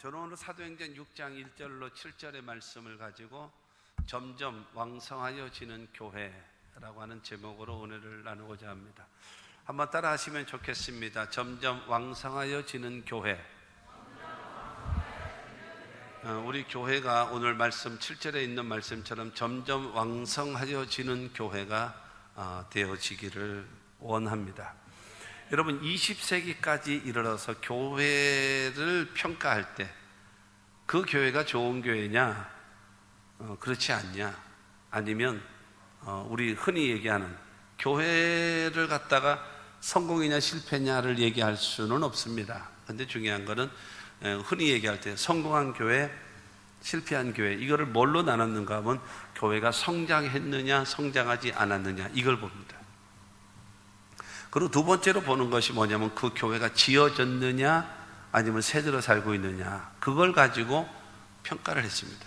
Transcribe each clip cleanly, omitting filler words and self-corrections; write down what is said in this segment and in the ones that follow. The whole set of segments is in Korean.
저는 오늘 사도행전 6장 1절로 7절의 말씀을 가지고 점점 왕성하여지는 교회라고 하는 제목으로 은혜를 나누고자 합니다. 한번 따라 하시면 좋겠습니다. 점점 왕성하여지는 교회. 우리 교회가 오늘 말씀 7절에 있는 말씀처럼 점점 왕성하여지는 교회가 되어지기를 원합니다. 여러분, 20세기까지 이르러서 교회를 평가할 때 그 교회가 좋은 교회냐, 그렇지 않냐, 아니면 우리 흔히 얘기하는 교회를 갖다가 성공이냐 실패냐를 얘기할 수는 없습니다. 그런데 중요한 거는 흔히 얘기할 때 성공한 교회, 실패한 교회, 이거를 뭘로 나눴는가 하면 교회가 성장했느냐 성장하지 않았느냐 이걸 봅니다. 그리고 두 번째로 보는 것이 뭐냐면 그 교회가 지어졌느냐 아니면 새들어 살고 있느냐, 그걸 가지고 평가를 했습니다.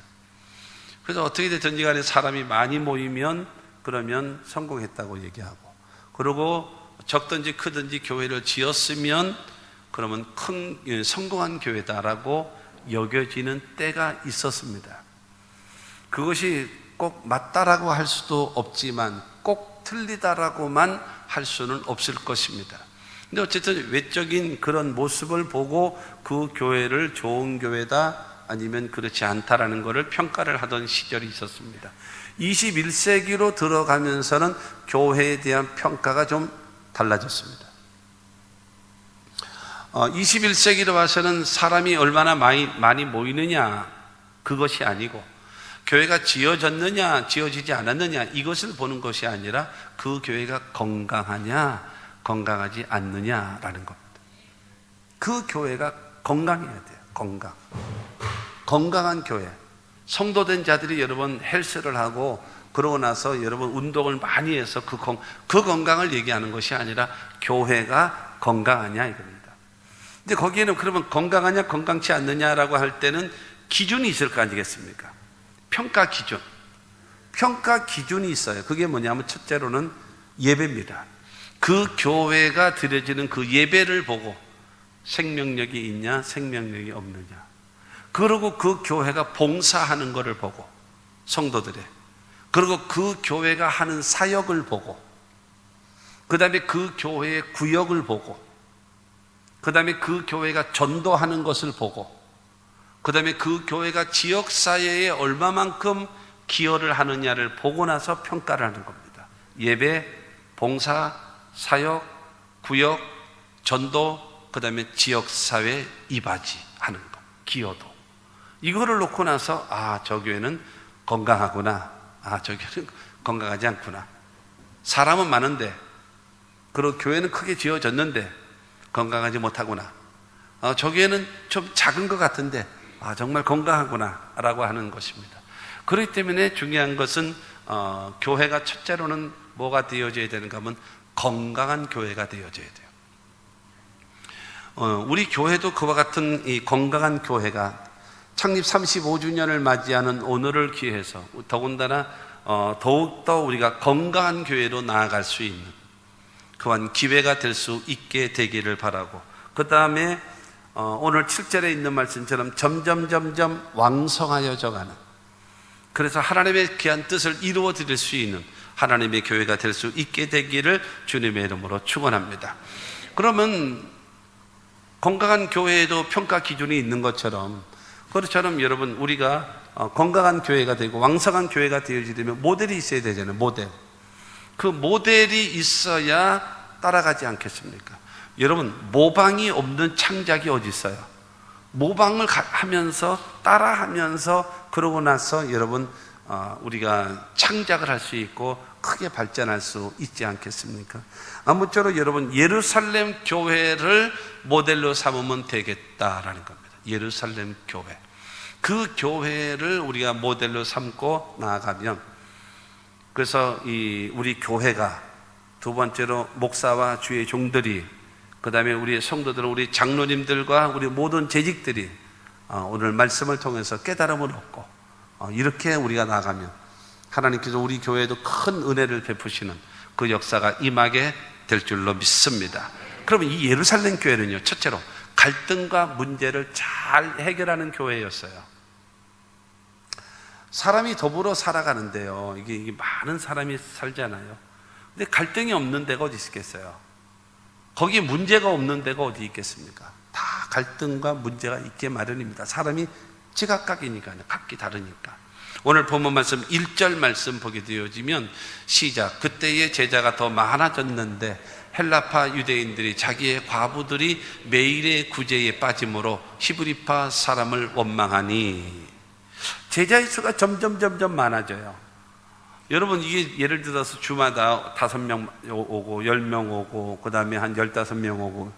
그래서 어떻게 됐든지 간에 사람이 많이 모이면 그러면 성공했다고 얘기하고, 그리고 적든지 크든지 교회를 지었으면 그러면 성공한 교회다라고 여겨지는 때가 있었습니다. 그것이 꼭 맞다라고 할 수도 없지만 꼭 틀리다라고만 할 수는 없을 것입니다. 근데 어쨌든 외적인 그런 모습을 보고 그 교회를 좋은 교회다 아니면 그렇지 않다라는 것을 평가를 하던 시절이 있었습니다. 21세기로 들어가면서는 교회에 대한 평가가 좀 달라졌습니다. 21세기로 와서는 사람이 얼마나 많이 모이느냐 그것이 아니고, 교회가 지어졌느냐 지어지지 않았느냐 이것을 보는 것이 아니라 그 교회가 건강하냐 건강하지 않느냐라는 겁니다. 그 교회가 건강해야 돼요. 건강한 교회. 성도된 자들이 여러분 헬스를 하고 그러고 나서 여러분 운동을 많이 해서 그 건강을 얘기하는 것이 아니라 교회가 건강하냐 이겁니다. 근데 거기에는 그러면 건강하냐 건강치 않느냐라고 할 때는 기준이 있을 거 아니겠습니까? 평가 기준. 평가 기준이 있어요. 그게 뭐냐면 첫째로는 예배입니다. 그 교회가 드려지는 그 예배를 보고 생명력이 있냐 생명력이 없느냐, 그리고 그 교회가 봉사하는 것을 보고 성도들의, 그리고 그 교회가 하는 사역을 보고, 그 다음에 그 교회의 구역을 보고, 그 다음에 그 교회가 전도하는 것을 보고, 그 다음에 그 교회가 지역사회에 얼마만큼 기여를 하느냐를 보고 나서 평가를 하는 겁니다. 예배, 봉사, 사역, 구역, 전도, 그 다음에 지역사회 이바지 하는 것, 기여도. 이거를 놓고 나서 저 교회는 건강하구나, 저 교회는 건강하지 않구나. 사람은 많은데 그리고 교회는 크게 지어졌는데 건강하지 못하구나. 저 교회는 좀 작은 것 같은데 정말 건강하구나 라고 하는 것입니다. 그렇기 때문에 중요한 것은 교회가 첫째로는 뭐가 되어져야 되는가 하면 건강한 교회가 되어져야 돼요. 우리 교회도 그와 같은 이 건강한 교회가 창립 35주년을 맞이하는 오늘을 기해서 더군다나 더욱더 우리가 건강한 교회로 나아갈 수 있는 그런 기회가 될 수 있게 되기를 바라고, 그 다음에 오늘 7절에 있는 말씀처럼 점점 왕성하여져 가는, 그래서 하나님의 귀한 뜻을 이루어 드릴 수 있는 하나님의 교회가 될 수 있게 되기를 주님의 이름으로 축원합니다. 그러면 건강한 교회에도 평가 기준이 있는 것처럼, 그렇처럼 여러분 우리가 건강한 교회가 되고 왕성한 교회가 되어지려면 모델이 있어야 되잖아요. 모델. 그 모델이 있어야 따라가지 않겠습니까? 여러분, 모방이 없는 창작이 어디 있어요? 모방을 하면서 따라하면서 그러고 나서 여러분 우리가 창작을 할 수 있고 크게 발전할 수 있지 않겠습니까? 아무쪼록 여러분 예루살렘 교회를 모델로 삼으면 되겠다라는 겁니다. 예루살렘 교회. 그 교회를 우리가 모델로 삼고 나아가면, 그래서 우리 교회가 두 번째로 목사와 주의 종들이, 그 다음에 우리 성도들은 우리 장로님들과 우리 모든 재직들이 오늘 말씀을 통해서 깨달음을 얻고 이렇게 우리가 나가면 하나님께서 우리 교회에도 큰 은혜를 베푸시는 그 역사가 임하게 될 줄로 믿습니다. 그러면 이 예루살렘 교회는요, 첫째로 갈등과 문제를 잘 해결하는 교회였어요. 사람이 더불어 살아가는데요, 이게 많은 사람이 살잖아요. 근데 갈등이 없는 데가 어디 있겠어요? 거기에 문제가 없는 데가 어디 있겠습니까? 다 갈등과 문제가 있게 마련입니다. 사람이 지각각이니까요. 각기 다르니까. 오늘 본문 말씀 1절 말씀 보게 되어지면 시작. 그때의 제자가 더 많아졌는데 헬라파 유대인들이 자기의 과부들이 매일의 구제에 빠짐으로 히브리파 사람을 원망하니, 제자의 수가 점점 많아져요. 여러분, 이게 예를 들어서 주마다 5명 오고 10명 오고 그 다음에 한 15명 오고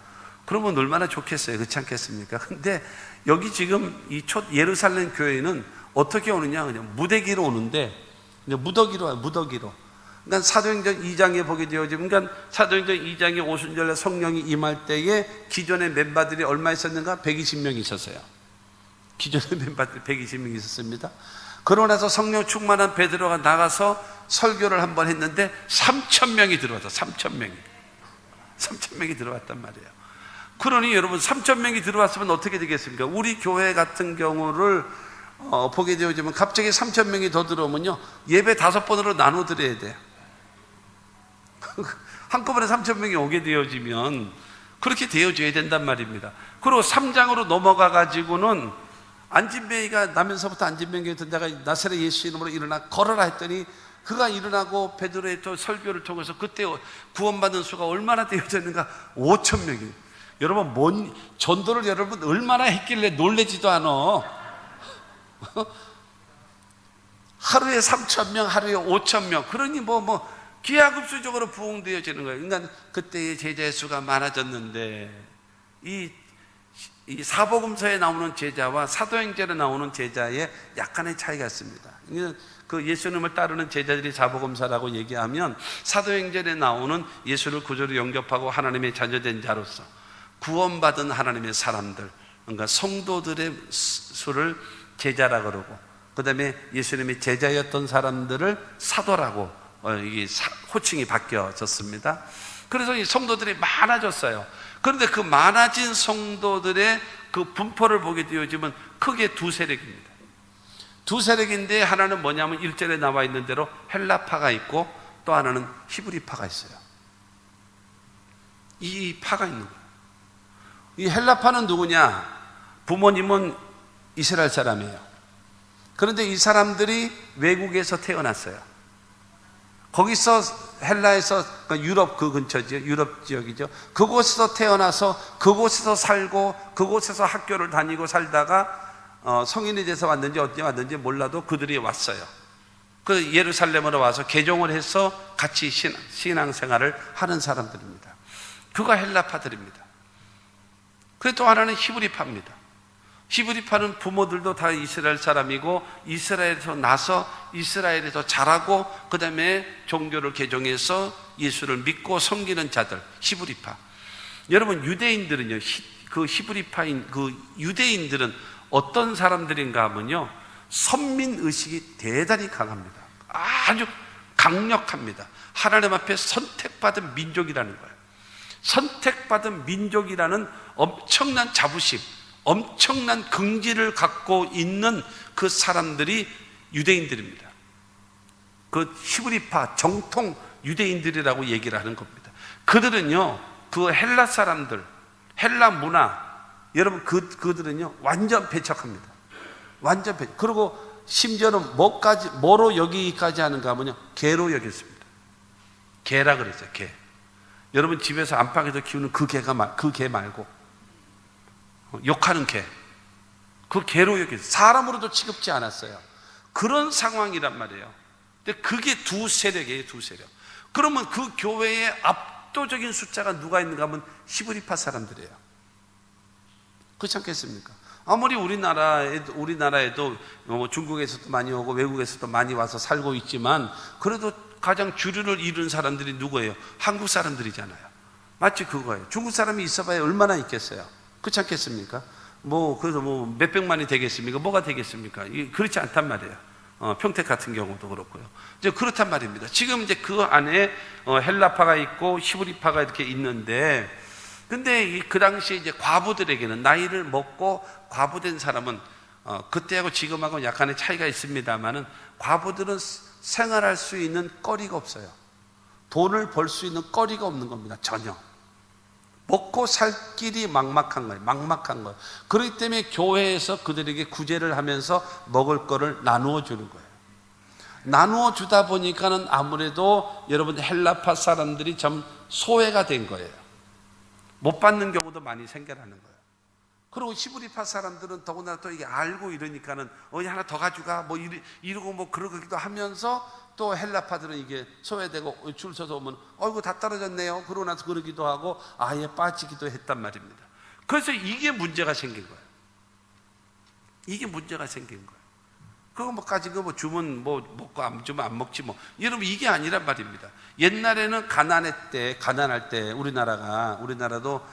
그러면 얼마나 좋겠어요. 그렇지 않겠습니까? 근데 여기 지금 이 예루살렘 교회는 어떻게 오느냐, 그냥 무대기로 오는데, 그냥 무더기로 와요. 무더기로. 그러니까 사도행전 2장에 보게 되어지면, 그러니까 사도행전 2장에 오순절에 성령이 임할 때에 기존의 멤버들이 얼마 있었는가? 120명 있었어요. 기존의 멤버들이 120명 있었습니다. 그러고 나서 성령 충만한 베드로가 나가서 설교를 한번 했는데 3,000명이 들어왔다. 3,000명이 들어왔단 말이에요. 그러니 여러분, 3,000명이 들어왔으면 어떻게 되겠습니까? 우리 교회 같은 경우를 보게 되어지면 갑자기 3,000명이 더 들어오면요, 예배 5번으로 나눠 드려야 돼요. 한꺼번에 3,000명이 오게 되어지면 그렇게 되어줘야 된단 말입니다. 그리고 3장으로 넘어가 가지고는 안진뱅이가 나면서부터 안진뱅이가 내가 나사렛 예수 이름으로 일어나 걸어라 했더니 그가 일어나고 베드로의 또 설교를 통해서 그때 구원받은 수가 얼마나 되어졌는가? 5,000명이. 여러분, 뭔 전도를 여러분 얼마나 했길래 놀래지도 않아. 하루에 3,000명, 하루에 5,000명. 그러니 기하급수적으로 부흥되어지는 거예요. 그러니까 그때의 제자의 수가 많아졌는데, 이 사복음서에 나오는 제자와 사도행전에 나오는 제자의 약간의 차이가 있습니다. 그 예수님을 따르는 제자들이 사복음서라고 얘기하면, 사도행전에 나오는 예수를 구주로 영접하고 하나님의 자녀된 자로서 구원받은 하나님의 사람들, 그러니까 성도들의 수를 제자라 그러고, 그 다음에 예수님의 제자였던 사람들을 사도라고 이게 호칭이 바뀌어졌습니다. 그래서 이 성도들이 많아졌어요. 그런데 그 많아진 성도들의 그 분포를 보게 되어지면 크게 두 세력입니다. 두 세력인데, 하나는 뭐냐면 1절에 나와 있는 대로 헬라파가 있고, 또 하나는 히브리파가 있어요. 이 파가 있는 거예요. 이 헬라파는 누구냐? 부모님은 이스라엘 사람이에요. 그런데 이 사람들이 외국에서 태어났어요. 거기서 헬라에서, 유럽 그 근처죠. 유럽 지역이죠. 그곳에서 태어나서 그곳에서 살고 그곳에서 학교를 다니고 살다가 성인이 돼서 왔는지 어떻게 왔는지 몰라도 그들이 왔어요. 그 예루살렘으로 와서 개종을 해서 같이 신앙생활을 하는 사람들입니다. 그가 헬라파들입니다. 그리고 또 하나는 히브리파입니다. 히브리파는 부모들도 다 이스라엘 사람이고, 이스라엘에서 나서 이스라엘에서 자라고 그 다음에 종교를 개종해서 예수를 믿고 섬기는 자들, 히브리파. 여러분, 유대인들은요, 그 히브리파인 그 유대인들은 어떤 사람들인가 하면요, 선민의식이 대단히 강합니다. 아주 강력합니다. 하나님 앞에 선택받은 민족이라는 거예요. 선택받은 민족이라는 엄청난 자부심, 엄청난 긍지를 갖고 있는 그 사람들이 유대인들입니다. 그 히브리파 정통 유대인들이라고 얘기를 하는 겁니다. 그들은요, 그 헬라 사람들, 헬라 문화, 여러분 그들은요 완전 배척합니다. 완전 배척. 그리고 심지어는 뭐로 여기까지 하는가 하면요, 개로 여겼습니다. 개라 그랬어요. 개. 여러분 집에서 안방에서 키우는 그 개 말고 욕하는 개, 그 개로 여겼어요. 사람으로도 취급지 않았어요. 그런 상황이란 말이에요. 근데 그게 두 세력이에요. 두 세력. 그러면 그 교회에 압도적인 숫자가 누가 있는가 하면 히브리파 사람들이에요. 그렇지 않겠습니까? 아무리 우리나라에도 중국에서도 많이 오고 외국에서도 많이 와서 살고 있지만, 그래도 가장 주류를 이룬 사람들이 누구예요? 한국 사람들이잖아요. 맞지? 그거예요. 중국 사람이 있어봐야 얼마나 있겠어요? 그렇지 않겠습니까? 그래서 몇백만이 되겠습니까? 뭐가 되겠습니까? 그렇지 않단 말이에요. 평택 같은 경우도 그렇고요. 이제 그렇단 말입니다. 지금 이제 그 안에 헬라파가 있고 히브리파가 이렇게 있는데, 근데 그 당시에 이제 과부들에게는, 나이를 먹고 과부된 사람은 그때하고 지금하고 약간의 차이가 있습니다만은, 과부들은 생활할 수 있는 거리가 없어요. 돈을 벌 수 있는 거리가 없는 겁니다. 전혀. 먹고 살 길이 막막한 거예요. 막막한 거예요. 그렇기 때문에 교회에서 그들에게 구제를 하면서 먹을 거를 나누어 주는 거예요. 나누어 주다 보니까는 아무래도 여러분 헬라파 사람들이 좀 소외가 된 거예요. 못 받는 경우도 많이 생겨나는 거예요. 그리고 히브리파 사람들은 더군다나 또 이게 알고 이러니까는 하나 더 가져가 뭐 이러고 뭐 그러기도 하면서, 또 헬라파들은 이게 소외되고 줄 서서 오면 이거 다 떨어졌네요 그러고 나서 그러기도 하고 아예 빠지기도 했단 말입니다. 그래서 이게 문제가 생긴 거예요. 이게 문제가 생긴 거예요. 그거 뭐 가진 거 뭐 주면 뭐 먹고 안 주면 안 먹지 뭐. 여러분 이게 아니란 말입니다. 옛날에는 가난할 때 우리나라도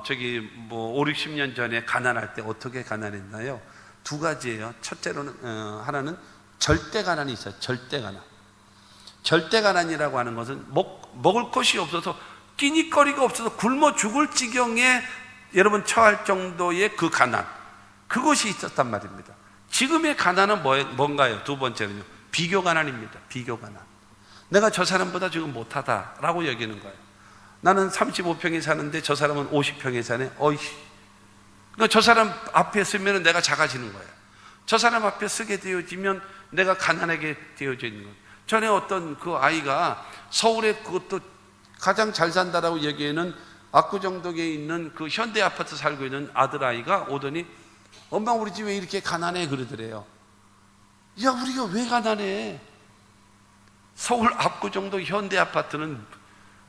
저기 뭐 5, 60년 전에 가난할 때 어떻게 가난했나요? 두 가지예요. 첫째로는 하나는 절대 가난이 있어요. 절대 가난. 절대 가난이라고 하는 것은 먹을 것이 없어서, 끼니거리가 없어서 굶어 죽을 지경에 여러분 처할 정도의 그 가난, 그것이 있었단 말입니다. 지금의 가난은 뭔가요? 두 번째는요, 비교 가난입니다. 비교 가난. 내가 저 사람보다 지금 못하다라고 여기는 거예요. 나는 35평에 사는데 저 사람은 50평에 사네. 그러니까 저 사람 앞에 서면 내가 작아지는 거예요. 저 사람 앞에 서게 되어지면 내가 가난하게 되어져 있는 거예요. 전에 어떤 그 아이가 서울에 그것도 가장 잘 산다라고 얘기하는 압구정동에 있는 그 현대 아파트 살고 있는 아들아이가 오더니, 엄마 우리 집 왜 이렇게 가난해? 그러더래요. 야, 우리가 왜 가난해? 서울 압구정동 현대 아파트는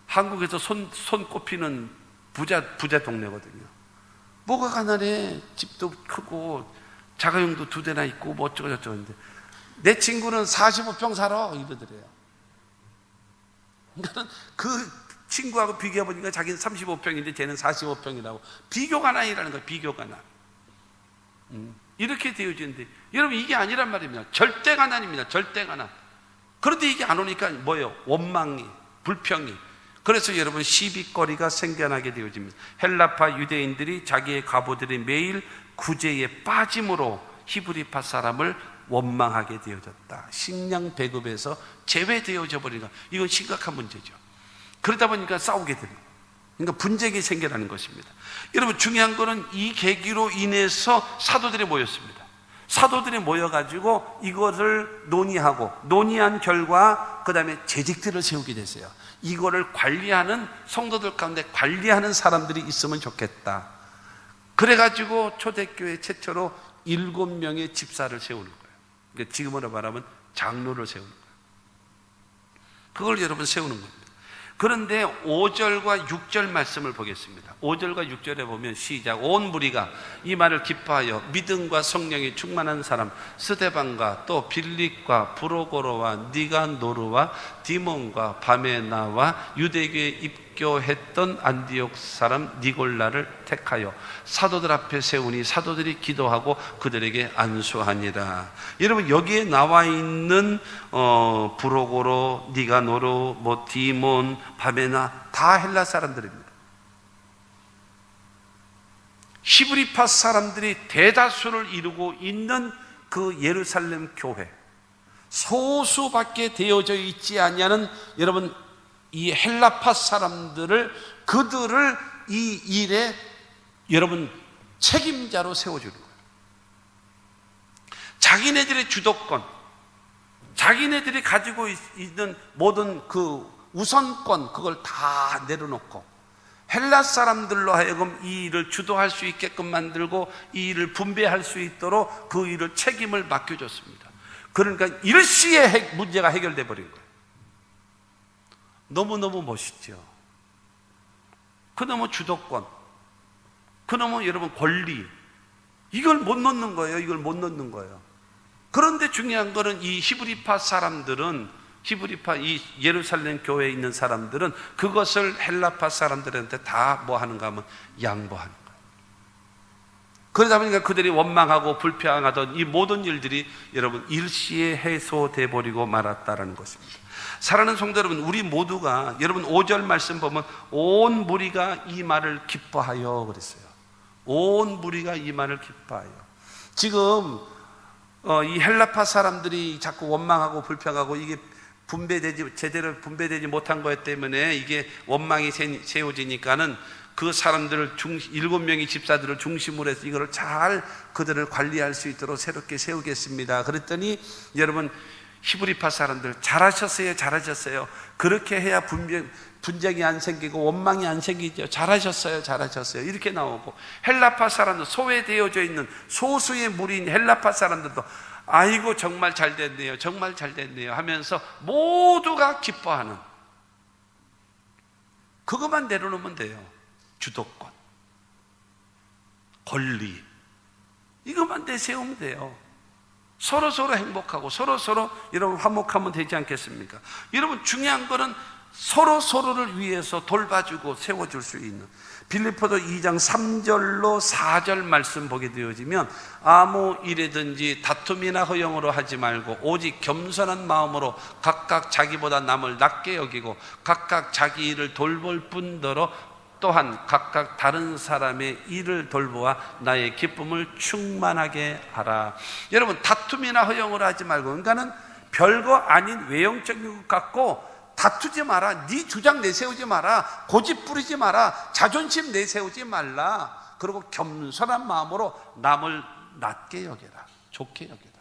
한국에서 손꼽히는 부자 동네거든요. 뭐가 가난해? 집도 크고 자가용도 2대나 있고 뭐 어쩌고 저쩌고 했는데, 내 친구는 45평 살아 이러더래요. 그러니까 그 친구하고 비교해보니까 자기는 35평인데 쟤는 45평이라고. 비교 가난이라는 거예요. 비교 가난. 이렇게 되어지는데, 여러분 이게 아니란 말입니다. 절대 가난입니다. 절대 가난. 그런데 이게 안 오니까 뭐예요? 원망이, 불평이. 그래서 여러분 시비거리가 생겨나게 되어집니다. 헬라파 유대인들이 자기의 과부들이 매일 구제에 빠짐으로 히브리파 사람을 원망하게 되어졌다. 식량 배급에서 제외되어져 버리니까 이건 심각한 문제죠. 그러다 보니까 싸우게 됩니다. 그러니까 분쟁이 생겨나는 것입니다. 여러분 중요한 거는 이 계기로 인해서 사도들이 모였습니다. 사도들이 모여가지고 이것을 논의한 결과 그 다음에 재직들을 세우게 됐어요. 이거를 관리하는, 성도들 가운데 관리하는 사람들이 있으면 좋겠다. 그래가지고 초대교회 최초로 7명의 집사를 세우는 거예요. 그러니까 지금으로 말하면 장로를 세우는 거예요. 그걸 여러분 세우는 겁니다. 그런데 5절과 6절 말씀을 보겠습니다. 5절과 6절에 보면 시작. 온 무리가 이 말을 기뻐하여 믿음과 성령이 충만한 사람 스데반과 또 빌립과 브로고로와 니가노르와 디몬과 바메나와 유대교에 입교했던 안디옥 사람 니골라를 택하여 사도들 앞에 세우니 사도들이 기도하고 그들에게 안수하니라. 여러분 여기에 나와 있는 브로고로, 니가노르, 뭐 디몬, 바메나 다 헬라 사람들입니다. 히브리파 사람들이 대다수를 이루고 있는 그 예루살렘 교회, 소수밖에 되어져 있지 아니하는 여러분 이 헬라파 사람들을, 그들을 이 일에 여러분 책임자로 세워주는 거예요. 자기네들의 주도권, 자기네들이 가지고 있는 모든 그 우선권, 그걸 다 내려놓고 헬라 사람들로 하여금 이 일을 주도할 수 있게끔 만들고 이 일을 분배할 수 있도록 그 일을 책임을 맡겨줬습니다. 그러니까 일시에 문제가 해결돼 버린 거예요. 너무너무 멋있죠. 그놈의 주도권, 그놈의 여러분 권리, 이걸 못 놓는 거예요. 이걸 못 놓는 거예요. 그런데 중요한 거는 이 히브리파 사람들은, 히브리파 이 예루살렘 교회에 있는 사람들은 그것을 헬라파 사람들한테 다 뭐 하는가 하면 양보하는 거예요. 그러다 보니까 그들이 원망하고 불평하던 이 모든 일들이 여러분 일시에 해소돼 버리고 말았다라는 것입니다. 사랑하는 성도 여러분, 우리 모두가 여러분 5절 말씀 보면 온 무리가 이 말을 기뻐하여 그랬어요. 온 무리가 이 말을 기뻐하여. 지금 이 헬라파 사람들이 자꾸 원망하고 불평하고 이게 제대로 분배되지 못한 것 때문에 이게 원망이 세워지니까는 그 사람들을 7명의 집사들을 중심으로 해서 이거를 잘 그들을 관리할 수 있도록 새롭게 세우겠습니다. 그랬더니 여러분 히브리파 사람들 잘하셨어요. 그렇게 해야 분쟁이 안 생기고 원망이 안 생기죠. 잘하셨어요. 이렇게 나오고, 헬라파 사람들, 소외되어져 있는 소수의 무리인 헬라파 사람들도 아이고 정말 잘 됐네요 하면서 모두가 기뻐하는, 그것만 내려놓으면 돼요. 주도권, 권리, 이것만 내세우면 돼요. 서로 행복하고 서로 여러분 화목하면 되지 않겠습니까? 여러분 중요한 거는 서로를 위해서 돌봐주고 세워줄 수 있는, 빌립보서 2장 3절로 4절 말씀 보게 되어지면 아무 일이든지 다툼이나 허영으로 하지 말고 오직 겸손한 마음으로 각각 자기보다 남을 낮게 여기고 각각 자기 일을 돌볼 뿐더러 또한 각각 다른 사람의 일을 돌보아 나의 기쁨을 충만하게 하라. 여러분 다툼이나 허영으로 하지 말고, 그러니까는 별거 아닌 외형적인 것 같고 다투지 마라, 네 주장 내세우지 마라, 고집 부리지 마라, 자존심 내세우지 말라. 그리고 겸손한 마음으로 남을 낮게 여겨라, 좋게 여겨라.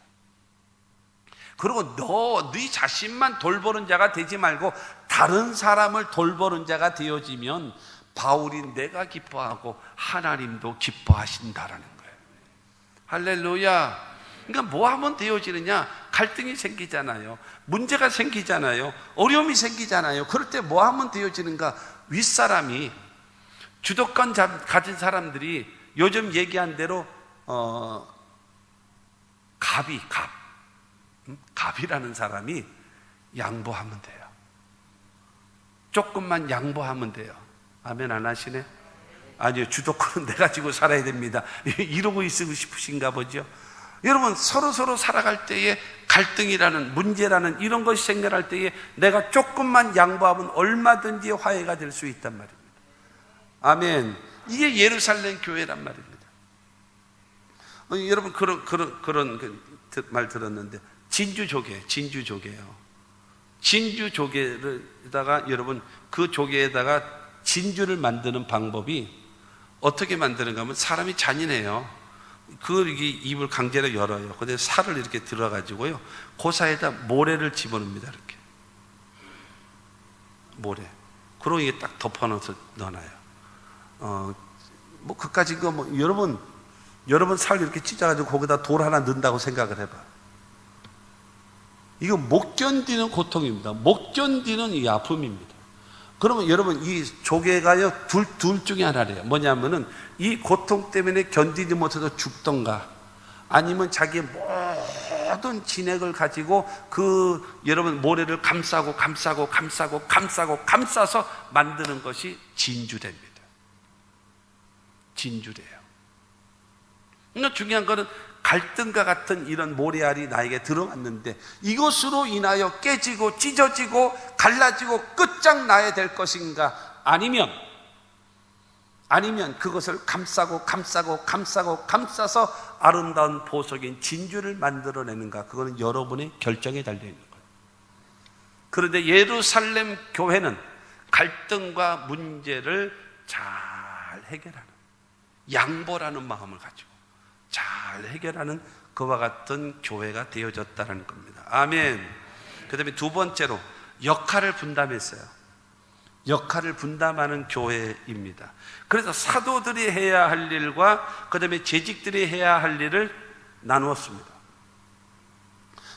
그리고 네 자신만 돌보는 자가 되지 말고 다른 사람을 돌보는 자가 되어지면 바울이 내가 기뻐하고 하나님도 기뻐하신다라는 거예요. 할렐루야. 그러니까 뭐 하면 되어지느냐? 갈등이 생기잖아요. 문제가 생기잖아요. 어려움이 생기잖아요. 그럴 때 뭐 하면 되어지는가? 윗사람이, 주도권 가진 사람들이 요즘 얘기한 대로 갑이라는 사람이 양보하면 돼요. 조금만 양보하면 돼요. 아멘 안 하시네? 아니요, 주도권은 내가 지고 살아야 됩니다. 이러고 있고 싶으신가 보죠. 여러분 서로 살아갈 때에 갈등이라는 문제라는 이런 것이 생겨날 때에 내가 조금만 양보하면 얼마든지 화해가 될 수 있단 말입니다. 아멘. 이게 예루살렘 교회란 말입니다. 여러분 그런 말 들었는데 진주조개예요. 진주조개에다가 여러분 그 조개에다가 진주를 만드는 방법이 어떻게 만드는가 하면 사람이 잔인해요. 그 입을 강제로 열어요. 근데 살을 이렇게 들어가지고요, 그 사이에다 모래를 집어넣습니다. 이렇게 모래. 그리고 이게 딱 덮어넣어서 넣어놔요. 뭐 그까짓 거 뭐 여러분 살 이렇게 찢어가지고 거기다 돌 하나 넣는다고 생각을 해봐. 이거 못 견디는 고통입니다. 못 견디는 이 아픔입니다. 그러면 여러분 이 조개가요 둘 중에 하나래요. 뭐냐면은 이 고통 때문에 견디지 못해서 죽던가, 아니면 자기의 모든 진액을 가지고 그 여러분 모래를 감싸서 만드는 것이 진주래입니다. 진주래요. 그러니까 중요한 거는 갈등과 같은 이런 모래알이 나에게 들어왔는데 이것으로 인하여 깨지고 찢어지고 갈라지고 끝장나야 될 것인가, 아니면 그것을 감싸서 아름다운 보석인 진주를 만들어내는가, 그거는 여러분의 결정에 달려있는 거예요. 그런데 예루살렘 교회는 갈등과 문제를 잘 해결하는, 양보라는 마음을 가지고 잘 해결하는 그와 같은 교회가 되어졌다는 겁니다. 아멘. 그 다음에 두 번째로 역할을 분담했어요. 역할을 분담하는 교회입니다. 그래서 사도들이 해야 할 일과 그 다음에 재직들이 해야 할 일을 나누었습니다.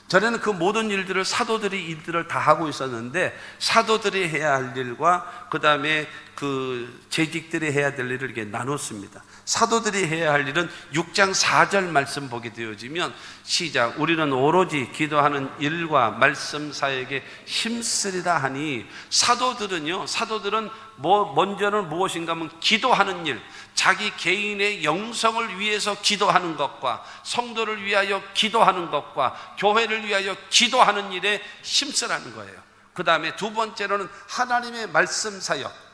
전에는 그 모든 일들을 사도들이 일들을 다 하고 있었는데, 사도들이 해야 할 일과 그 다음에 그 재직들이 해야 될 일을 이렇게 나눴습니다. 사도들이 해야 할 일은 6장 4절 말씀 보게 되어지면 시작, 우리는 오로지 기도하는 일과 말씀 사역에 힘쓰리라 하니, 사도들은 먼저는 무엇인가 하면 기도하는 일, 자기 개인의 영성을 위해서 기도하는 것과 성도를 위하여 기도하는 것과 교회를 위하여 기도하는 일에 힘쓰라는 거예요. 그 다음에 두 번째로는 하나님의 말씀 사역,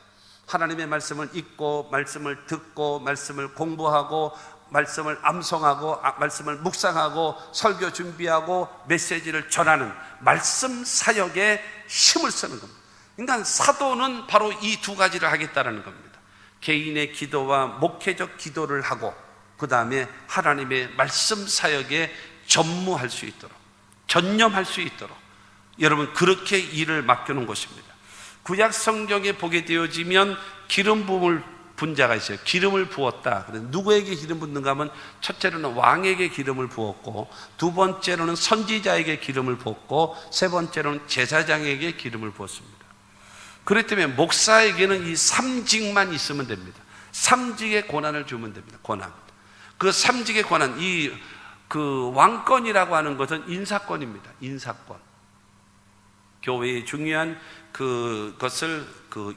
하나님의 말씀을 읽고 말씀을 듣고 말씀을 공부하고 말씀을 암송하고 말씀을 묵상하고 설교 준비하고 메시지를 전하는 말씀 사역에 힘을 쓰는 겁니다. 그러니까 사도는 바로 이 두 가지를 하겠다는 겁니다. 개인의 기도와 목회적 기도를 하고 그 다음에 하나님의 말씀 사역에 전무할 수 있도록, 전념할 수 있도록 여러분 그렇게 일을 맡겨놓은 것입니다. 구약 성경에 보게 되어지면 기름 부음을 분 자가 있어요. 기름을 부었다. 누구에게 기름 붓는가 하면 첫째로는 왕에게 기름을 부었고, 두 번째로는 선지자에게 기름을 부었고, 세 번째로는 제사장에게 기름을 부었습니다. 그렇기 때문에 목사에게는 이 삼직만 있으면 됩니다. 삼직의 권한을 주면 됩니다. 권한. 그 삼직의 권한, 그 왕권이라고 하는 것은 인사권입니다. 인사권. 교회의 중요한 그것을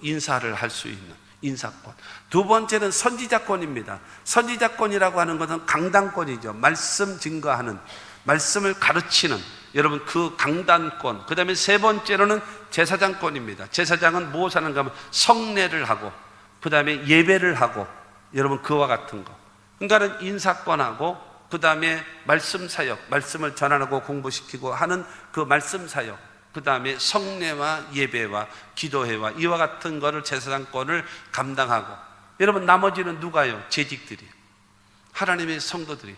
인사를 할 수 있는 인사권. 두 번째는 선지자권입니다. 선지자권이라고 하는 것은 강단권이죠. 말씀 증거하는, 말씀을 가르치는 여러분 그 강단권. 그 다음에 세 번째로는 제사장권입니다. 제사장은 무엇을 하는가 하면 성례를 하고 그 다음에 예배를 하고 여러분 그와 같은 거. 그러니까는 인사권하고 그 다음에 말씀 사역, 말씀을 전하고 공부시키고 하는 그 말씀 사역, 그 다음에 성례와 예배와 기도회와 이와 같은 거를 제사장권을 감당하고, 여러분 나머지는 누가요? 재직들이, 하나님의 성도들이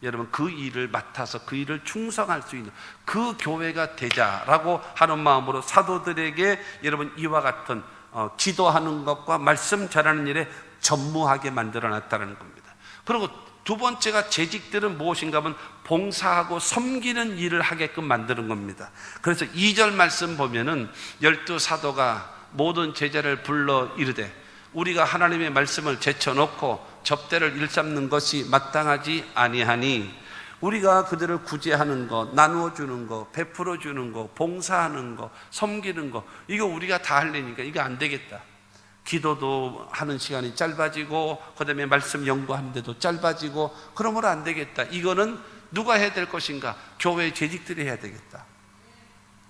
여러분 그 일을 맡아서 그 일을 충성할 수 있는 그 교회가 되자라고 하는 마음으로 사도들에게 여러분 이와 같은 기도하는 것과 말씀 전하는 일에 전무하게 만들어놨다는 겁니다. 그리고 두 번째가 재직들은 무엇인가 하면 봉사하고 섬기는 일을 하게끔 만드는 겁니다. 그래서 2절 말씀 보면은 12사도가 모든 제자를 불러 이르되 우리가 하나님의 말씀을 제쳐놓고 접대를 일삼는 것이 마땅하지 아니하니, 우리가 그들을 구제하는 것, 나누어 주는 것, 베풀어 주는 것, 봉사하는 것, 섬기는 것, 이거 우리가 다 하려니까 이거 안 되겠다. 기도도 하는 시간이 짧아지고 그 다음에 말씀 연구하는데도 짧아지고 그러므로 안 되겠다. 이거는 누가 해야 될 것인가? 교회 재직들이 해야 되겠다.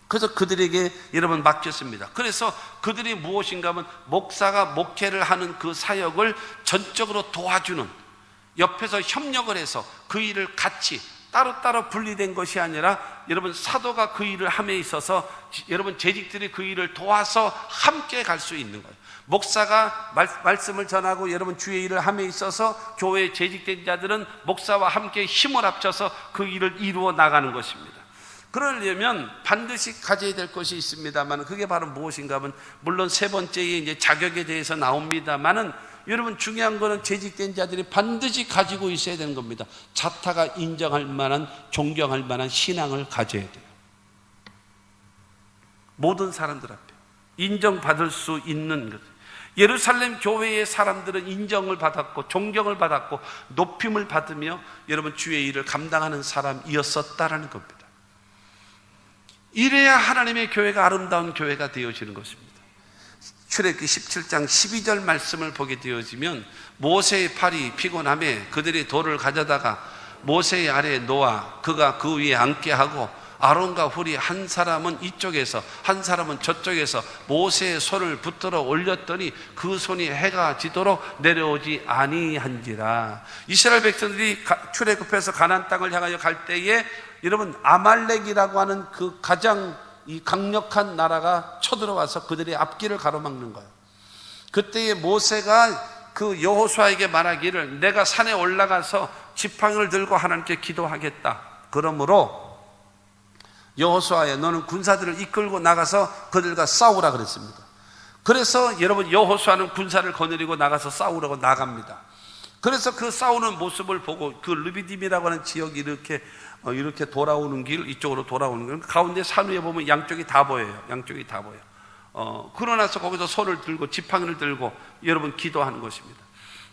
그래서 그들에게 여러분 맡겼습니다. 그래서 그들이 무엇인가 하면 목사가 목회를 하는 그 사역을 전적으로 도와주는, 옆에서 협력을 해서 그 일을 같이 따로따로 분리된 것이 아니라 여러분 사도가 그 일을 함에 있어서 여러분 재직들이 그 일을 도와서 함께 갈 수 있는 거예요. 목사가 말씀을 전하고 여러분 주의 일을 함에 있어서 교회에 재직된 자들은 목사와 함께 힘을 합쳐서 그 일을 이루어 나가는 것입니다. 그러려면 반드시 가져야 될 것이 있습니다만, 그게 바로 무엇인가 하면 물론 세 번째의 이제 자격에 대해서 나옵니다만은 여러분 중요한 거는 재직된 자들이 반드시 가지고 있어야 되는 겁니다. 자타가 인정할 만한, 존경할 만한 신앙을 가져야 돼요. 모든 사람들 앞에 인정받을 수 있는 것. 예루살렘 교회의 사람들은 인정을 받았고 존경을 받았고 높임을 받으며 여러분 주의 일을 감당하는 사람이었었다라는 겁니다. 이래야 하나님의 교회가 아름다운 교회가 되어지는 것입니다. 출애굽기 17장 12절 말씀을 보게 되어지면 모세의 팔이 피곤함에 그들이 돌을 가져다가 모세의 아래에 놓아 그가 그 위에 앉게 하고 아론과 훌이 한 사람은 이쪽에서 한 사람은 저쪽에서 모세의 손을 붙들어 올렸더니 그 손이 해가 지도록 내려오지 아니한지라. 이스라엘 백성들이 출애굽해서 가나안 땅을 향하여 갈 때에 여러분 아말렉이라고 하는 그 가장 이 강력한 나라가 쳐들어와서 그들의 앞길을 가로막는 거예요. 그때에 모세가 그 여호수아에게 말하기를 내가 산에 올라가서 지팡이를 들고 하나님께 기도하겠다. 그러므로 여호수아야 너는 군사들을 이끌고 나가서 그들과 싸우라 그랬습니다. 그래서 여러분 여호수아는 군사를 거느리고 나가서 싸우려고 나갑니다. 그래서 그 싸우는 모습을 보고 그 르비딤이라고 하는 지역이 이렇게 돌아오는 길, 이쪽으로 돌아오는 길, 가운데 산 위에 보면 양쪽이 다 보여요. 양쪽이 다 보여. 그러나서 거기서 손을 들고 지팡이를 들고 여러분 기도하는 것입니다.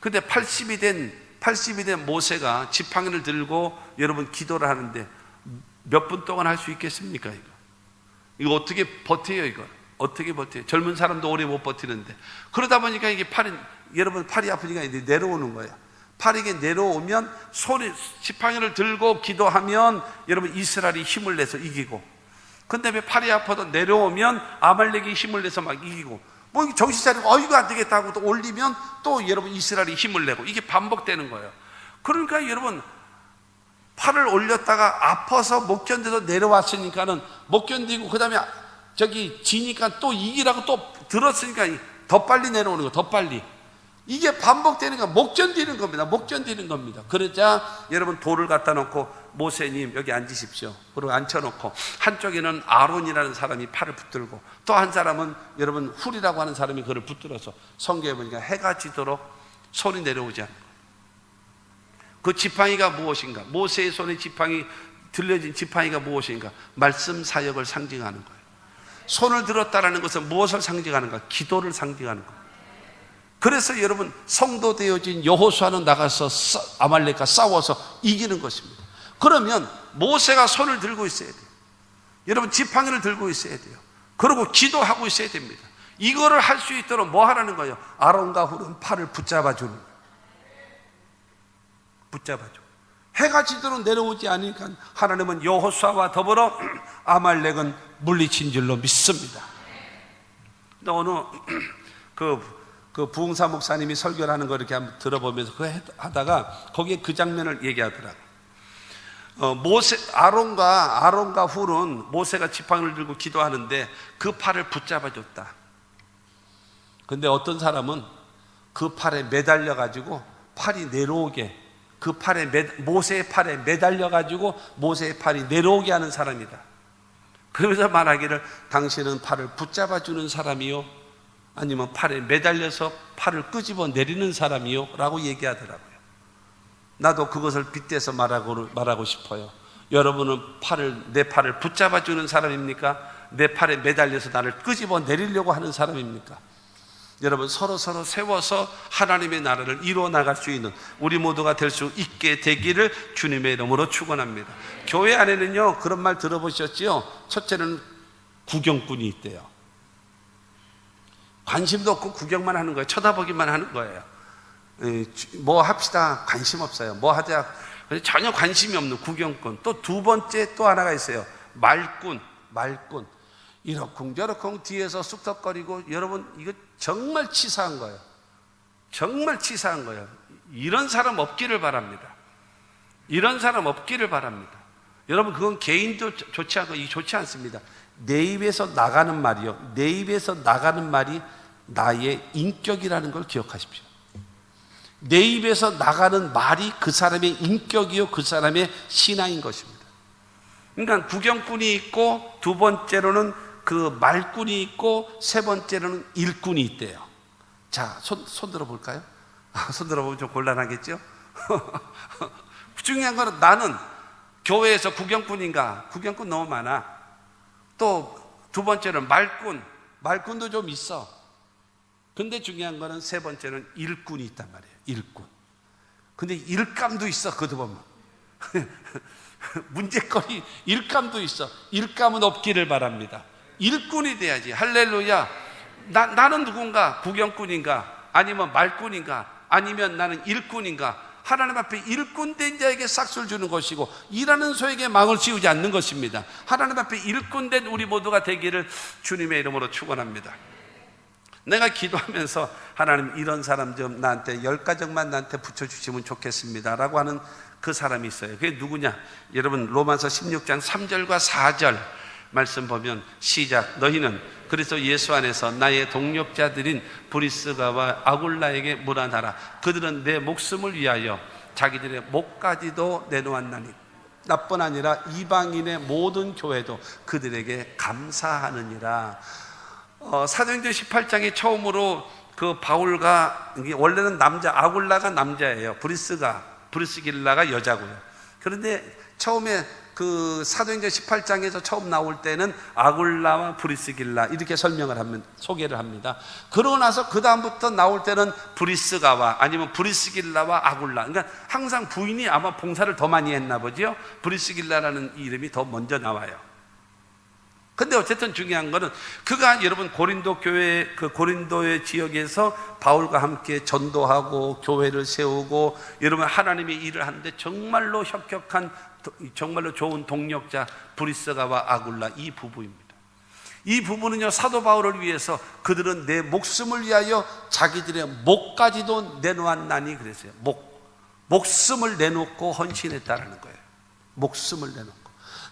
근데 80이 된 모세가 지팡이를 들고 여러분 기도를 하는데 몇 분 동안 할 수 있겠습니까? 이거 어떻게 버텨요? 이거 어떻게 버텨요? 젊은 사람도 오래 못 버티는데. 그러다 보니까 이게 여러분 팔이 아프니까 이제 내려오는 거예요. 팔이 이게 내려오면 지팡이를 들고 기도하면 여러분 이스라엘이 힘을 내서 이기고, 근데 왜 팔이 아파도 내려오면 아말렉이 힘을 내서 막 이기고, 뭐 정신 차리고 이거 안 되겠다 하고 또 올리면 또 여러분 이스라엘이 힘을 내고, 이게 반복되는 거예요. 그러니까 여러분 팔을 올렸다가 아파서 못 견뎌서 내려왔으니까는 못 견디고, 그 다음에 지니까 또 이기라고 또 들었으니까 더 빨리 내려오는 거, 더 빨리. 이게 반복되는 거, 못 견디는 겁니다. 못 견디는 겁니다. 그러자 여러분 돌을 갖다 놓고 모세님 여기 앉으십시오. 그리고 앉혀놓고 한쪽에는 아론이라는 사람이 팔을 붙들고, 또 한 사람은 여러분 훌이라고 하는 사람이 그를 붙들어서, 성경에 보니까 해가 지도록 손이 내려오지 않는 거예요. 그 지팡이가 무엇인가? 모세의 손에 들려진 지팡이가 무엇인가? 말씀 사역을 상징하는 거예요. 손을 들었다라는 것은 무엇을 상징하는가? 기도를 상징하는 거예요. 그래서 여러분 성도 되어진 여호수아는 나가서 아말렉과 싸워서 이기는 것입니다. 그러면 모세가 손을 들고 있어야 돼요. 여러분 지팡이를 들고 있어야 돼요. 그리고 기도하고 있어야 됩니다. 이거를 할 수 있도록 뭐 하라는 거예요? 아론과 훌은 팔을 붙잡아주는 거예요. 붙잡아줘. 해가 지도록 내려오지 않으니까 하나님은 여호수아와 더불어 아말렉은 물리친 줄로 믿습니다. 근데 어느 그 부흥사 목사님이 설교를 하는 거 이렇게 한번 들어보면서 그거 하다가 거기에 그 장면을 얘기하더라고요. 아론과 훌은 모세가 지팡이를 들고 기도하는데 그 팔을 붙잡아줬다. 근데 어떤 사람은 그 팔에 매달려가지고 팔이 내려오게, 모세의 팔에 매달려가지고 모세의 팔이 내려오게 하는 사람이다. 그러면서 말하기를 당신은 팔을 붙잡아주는 사람이요, 아니면 팔에 매달려서 팔을 끄집어 내리는 사람이요? 라고 얘기하더라고요. 나도 그것을 빗대서 말하고 싶어요. 여러분은 내 팔을 붙잡아주는 사람입니까? 내 팔에 매달려서 나를 끄집어 내리려고 하는 사람입니까? 여러분 서로 세워서 하나님의 나라를 이루어 나갈 수 있는 우리 모두가 될 수 있게 되기를 주님의 이름으로 축원합니다. 교회 안에는요 그런 말 들어보셨지요? 첫째는 구경꾼이 있대요. 관심도 없고 구경만 하는 거예요. 쳐다보기만 하는 거예요. 뭐 합시다 관심 없어요. 뭐 하자 전혀 관심이 없는 구경꾼. 또 두 번째 또 하나가 있어요. 말꾼. 이러쿵저러쿵 뒤에서 쑥덕거리고, 여러분 이거 정말 치사한 거예요. 정말 치사한 거예요. 이런 사람 없기를 바랍니다. 이런 사람 없기를 바랍니다. 여러분 그건 개인도 좋지 않고 좋지 않습니다. 내 입에서 나가는 말이요, 내 입에서 나가는 말이 나의 인격이라는 걸 기억하십시오. 내 입에서 나가는 말이 그 사람의 인격이요, 그 사람의 신앙인 것입니다. 그러니까 구경꾼이 있고, 두 번째로는 그 말꾼이 있고, 세 번째로는 일꾼이 있대요. 자, 손 들어볼까요? 손 들어보면 좀 곤란하겠죠? 중요한 거는 나는 교회에서 구경꾼인가? 구경꾼 너무 많아. 또 두 번째는 말꾼도 좀 있어. 근데 중요한 거는 세 번째는 일꾼이 있단 말이에요. 일꾼. 근데 일감도 있어. 그것도 보면 문제거리 일감도 있어. 일감은 없기를 바랍니다. 일꾼이 돼야지. 할렐루야. 나는 누군가? 구경꾼인가? 아니면 말꾼인가? 아니면 나는 일꾼인가? 하나님 앞에 일꾼된 자에게 싹수를 주는 것이고, 일하는 소에게 망을 씌우지 않는 것입니다. 하나님 앞에 일꾼된 우리 모두가 되기를 주님의 이름으로 축원합니다. 내가 기도하면서 하나님 이런 사람 좀 나한테 10가정만 나한테 붙여주시면 좋겠습니다 라고 하는 그 사람이 있어요. 그게 누구냐? 여러분 로마서 16장 3절과 4절 말씀 보면 시작. 너희는 그리스도 예수 안에서 나의 동력자들인 브리스가와 아굴라에게 물어나라. 그들은 내 목숨을 위하여 자기들의 목까지도 내놓았나니 나뿐 아니라 이방인의 모든 교회도 그들에게 감사하느니라. 사도행전 18장에 처음으로 그 바울과, 원래는 아굴라가 남자예요. 브리스길라가 여자고요. 그런데 처음에 그 사도행전 18장에서 처음 나올 때는 아굴라와 브리스길라 이렇게 소개를 합니다. 그러고 나서 그 다음부터 나올 때는 브리스가와 아니면 브리스길라와 아굴라. 그러니까 항상 부인이 아마 봉사를 더 많이 했나 보죠. 브리스길라라는 이름이 더 먼저 나와요. 근데 어쨌든 중요한 거는 그가 여러분 고린도 교회, 그 고린도의 지역에서 바울과 함께 전도하고 교회를 세우고 여러분 하나님의 일을 하는데 정말로 혁혁한, 정말로 좋은 동력자 브리스가와 아굴라 이 부부입니다. 이 부부는요, 사도 바울을 위해서 그들은 내 목숨을 위하여 자기들의 목까지도 내놓았나니 그랬어요. 목숨을 내놓고 헌신했다라는 거예요. 목숨을 내놓고.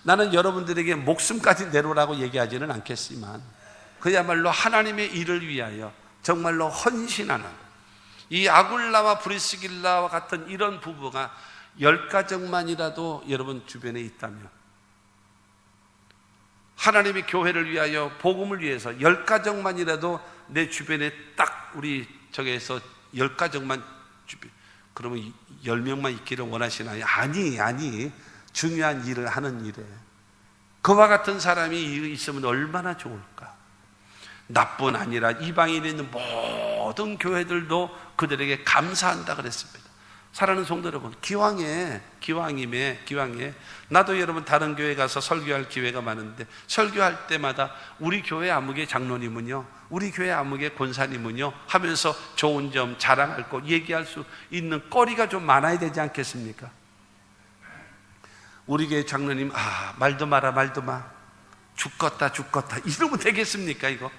나는 여러분들에게 목숨까지 내놓으라고 얘기하지는 않겠지만 그야말로 하나님의 일을 위하여 정말로 헌신하는 이 아굴라와 브리스길라와 같은 이런 부부가 10가정만이라도 여러분 주변에 있다면, 하나님의 교회를 위하여 복음을 위해서 10가정만이라도 내 주변에 딱 우리 저기에서 10가정만 주변, 그러면 10명만 있기를 원하시나요? 아니 중요한 일을 하는 일에 그와 같은 사람이 있으면 얼마나 좋을까. 나뿐 아니라 이방인에 있는 모든 교회들도 그들에게 감사한다 그랬습니다. 사랑하는 성도 여러분, 기왕에 나도 여러분 다른 교회 가서 설교할 기회가 많은데 설교할 때마다 우리 교회 아무개 장로님은요, 우리 교회 아무개 권사님은요 하면서 좋은 점 자랑할 거 얘기할 수 있는 거리가 좀 많아야 되지 않겠습니까? 우리 교회 장로님 말도 마라 죽겠다 이러면 되겠습니까? 이거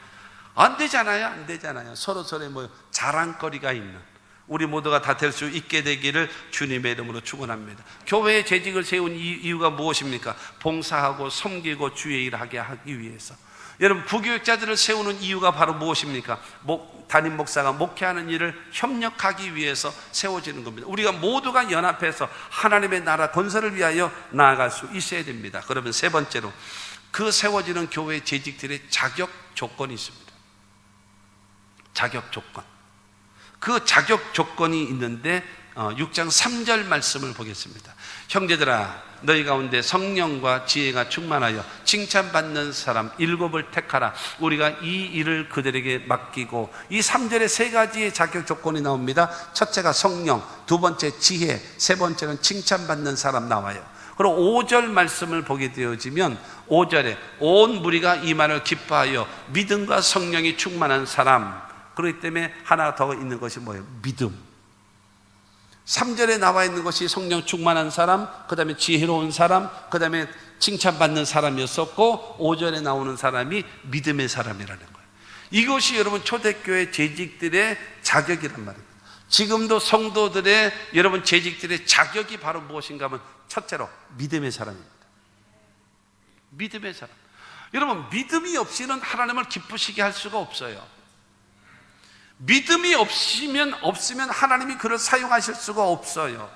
안 되잖아요. 서로서로 뭐 자랑거리가 있는 우리 모두가 다 될 수 있게 되기를 주님의 이름으로 축원합니다. 교회의 재직을 세운 이유가 무엇입니까? 봉사하고 섬기고 주의 일을 하게 하기 위해서. 여러분, 부교육자들을 세우는 이유가 바로 무엇입니까? 담임 목사가 목회하는 일을 협력하기 위해서 세워지는 겁니다. 우리가 모두가 연합해서 하나님의 나라 건설을 위하여 나아갈 수 있어야 됩니다. 그러면 세 번째로, 그 세워지는 교회 재직들의 자격 조건이 있습니다. 자격 조건. 그 자격 조건이 있는데 6장 3절 말씀을 보겠습니다. 형제들아, 너희 가운데 성령과 지혜가 충만하여 칭찬받는 사람 7을 택하라. 우리가 이 일을 그들에게 맡기고, 이 3절에 세 가지의 자격 조건이 나옵니다. 첫째가 성령, 두 번째 지혜, 세 번째는 칭찬받는 사람 나와요. 그리고 5절 말씀을 보게 되어지면 5절에 온 무리가 이 말을 기뻐하여 믿음과 성령이 충만한 사람. 그렇기 때문에 하나 더 있는 것이 뭐예요? 믿음. 3절에 나와 있는 것이 성령 충만한 사람, 그 다음에 지혜로운 사람, 그 다음에 칭찬받는 사람이었었고, 5절에 나오는 사람이 믿음의 사람이라는 거예요. 이것이 여러분 초대교회 재직들의 자격이란 말입니다. 지금도 성도들의 여러분 재직들의 자격이 바로 무엇인가 하면 첫째로 믿음의 사람입니다. 믿음의 사람. 여러분, 믿음이 없이는 하나님을 기쁘시게 할 수가 없어요. 믿음이 없으면 하나님이 그를 사용하실 수가 없어요.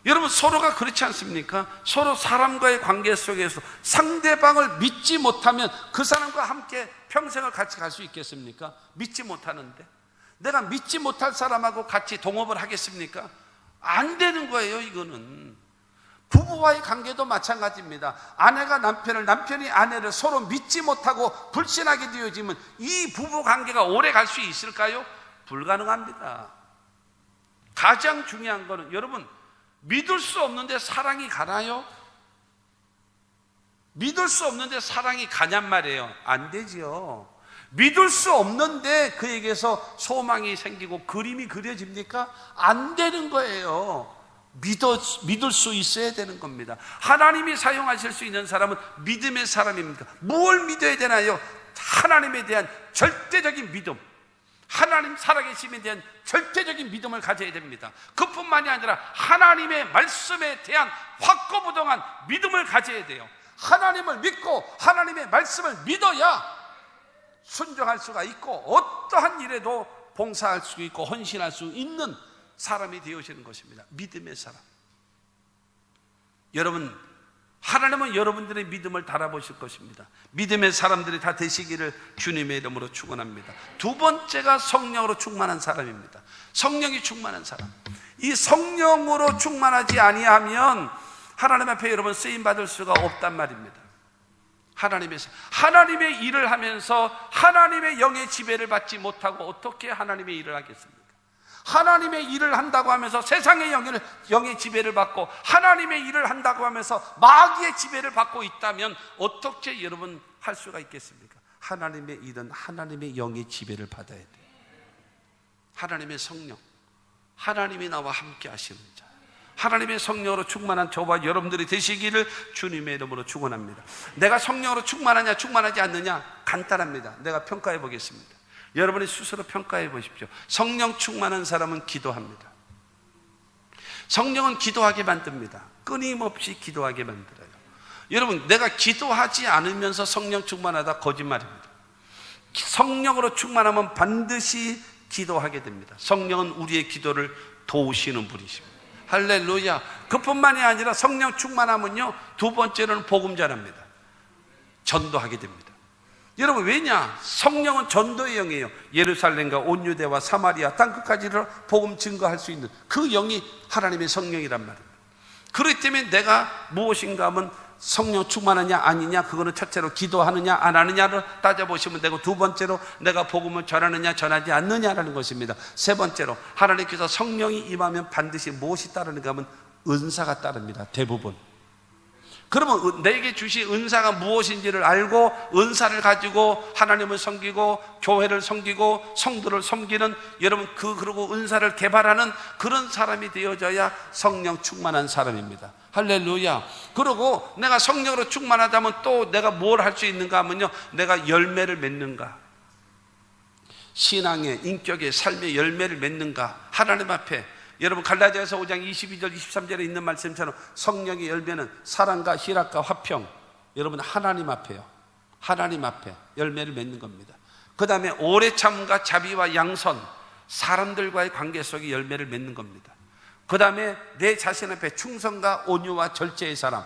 여러분, 서로가 그렇지 않습니까? 서로 사람과의 관계 속에서 상대방을 믿지 못하면 그 사람과 함께 평생을 같이 갈 수 있겠습니까? 믿지 못하는데 내가 믿지 못할 사람하고 같이 동업을 하겠습니까? 안 되는 거예요. 이거는 부부와의 관계도 마찬가지입니다. 아내가 남편을, 남편이 아내를 서로 믿지 못하고 불신하게 되어지면 이 부부 관계가 오래 갈 수 있을까요? 불가능합니다. 가장 중요한 거는 여러분, 믿을 수 없는데 사랑이 가나요? 믿을 수 없는데 사랑이 가냔 말이에요. 안 되지요. 믿을 수 없는데 그에게서 소망이 생기고 그림이 그려집니까? 안 되는 거예요. 믿을 수 있어야 되는 겁니다. 하나님이 사용하실 수 있는 사람은 믿음의 사람입니다. 뭘 믿어야 되나요? 하나님에 대한 절대적인 믿음, 하나님 살아계심에 대한 절대적인 믿음을 가져야 됩니다. 그뿐만이 아니라 하나님의 말씀에 대한 확고부동한 믿음을 가져야 돼요. 하나님을 믿고 하나님의 말씀을 믿어야 순종할 수가 있고 어떠한 일에도 봉사할 수 있고 헌신할 수 있는 사람이 되어지는 것입니다. 믿음의 사람. 여러분, 하나님은 여러분들의 믿음을 달아보실 것입니다. 믿음의 사람들이 다 되시기를 주님의 이름으로 축원합니다. 두 번째가 성령으로 충만한 사람입니다. 성령이 충만한 사람. 이 성령으로 충만하지 아니하면 하나님 앞에 여러분 쓰임받을 수가 없단 말입니다. 하나님의 일을 하면서 하나님의 영의 지배를 받지 못하고 어떻게 하나님의 일을 하겠습니까? 하나님의 일을 한다고 하면서 세상의 영의 지배를 받고 하나님의 일을 한다고 하면서 마귀의 지배를 받고 있다면 어떻게 여러분 할 수가 있겠습니까? 하나님의 일은 하나님의 영의 지배를 받아야 돼요. 하나님의 성령, 하나님이 나와 함께 하시는 자, 하나님의 성령으로 충만한 저와 여러분들이 되시기를 주님의 이름으로 축원합니다. 내가 성령으로 충만하냐 충만하지 않느냐 간단합니다. 내가 평가해 보겠습니다. 여러분이 스스로 평가해 보십시오. 성령 충만한 사람은 기도합니다. 성령은 기도하게 만듭니다. 끊임없이 기도하게 만들어요. 여러분, 내가 기도하지 않으면서 성령 충만하다 거짓말입니다. 성령으로 충만하면 반드시 기도하게 됩니다. 성령은 우리의 기도를 도우시는 분이십니다. 할렐루야. 그뿐만이 아니라 성령 충만하면요, 두 번째로는 복음 전합니다. 전도하게 됩니다. 여러분, 왜냐? 성령은 전도의 영이에요. 예루살렘과 온 유대와 사마리아 땅끝까지를 복음 증거할 수 있는 그 영이 하나님의 성령이란 말입니다. 그렇기 때문에 내가 무엇인가 하면 성령 충만하냐 아니냐, 그거는 첫째로 기도하느냐 안 하느냐를 따져보시면 되고, 두 번째로 내가 복음을 전하느냐 전하지 않느냐라는 것입니다. 세 번째로 하나님께서 성령이 임하면 반드시 무엇이 따르는가 하면 은사가 따릅니다. 대부분. 그러면 내게 주신 은사가 무엇인지를 알고 은사를 가지고 하나님을 섬기고 교회를 섬기고 성도를 섬기는, 여러분 그리고 은사를 개발하는 그런 사람이 되어져야 성령 충만한 사람입니다. 할렐루야. 그리고 내가 성령으로 충만하다면 또 내가 뭘 할 수 있는가 하면요, 내가 열매를 맺는가, 신앙의 인격의 삶의 열매를 맺는가. 하나님 앞에 여러분 갈라디아서 5장 22절 23절에 있는 말씀처럼 성령의 열매는 사랑과 희락과 화평, 여러분 하나님 앞에요. 하나님 앞에 열매를 맺는 겁니다. 그 다음에 오래 참과 자비와 양선, 사람들과의 관계 속에 열매를 맺는 겁니다. 그 다음에 내 자신 앞에 충성과 온유와 절제의 사람.